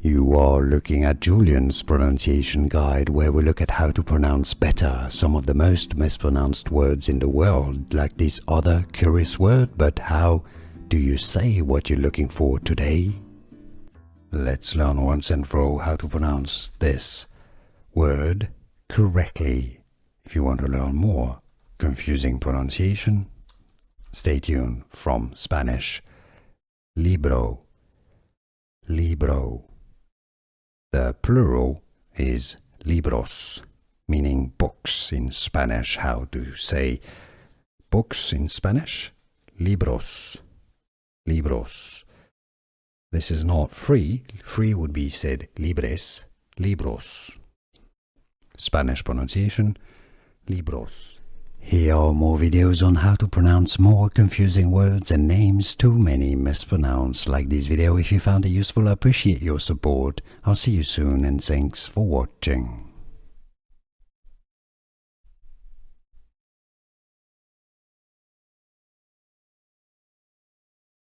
You are looking at Julian's pronunciation guide, where we look at how to pronounce better some of the most mispronounced words in the world, like this other curious word. But how do you say what you're looking for today? Let's learn once and for all how to pronounce this word correctly. If you want to learn more confusing pronunciation, stay tuned. From Spanish, libro, libro. The plural is libros, meaning books in Spanish. How to say books in Spanish? Libros, libros. This is not free. Free would be said libres, libros. Spanish pronunciation, libros. Here are more videos on how to pronounce more confusing words and names too many mispronounced. Like this video if you found it useful. I appreciate your support. I'll see you soon and thanks for watching.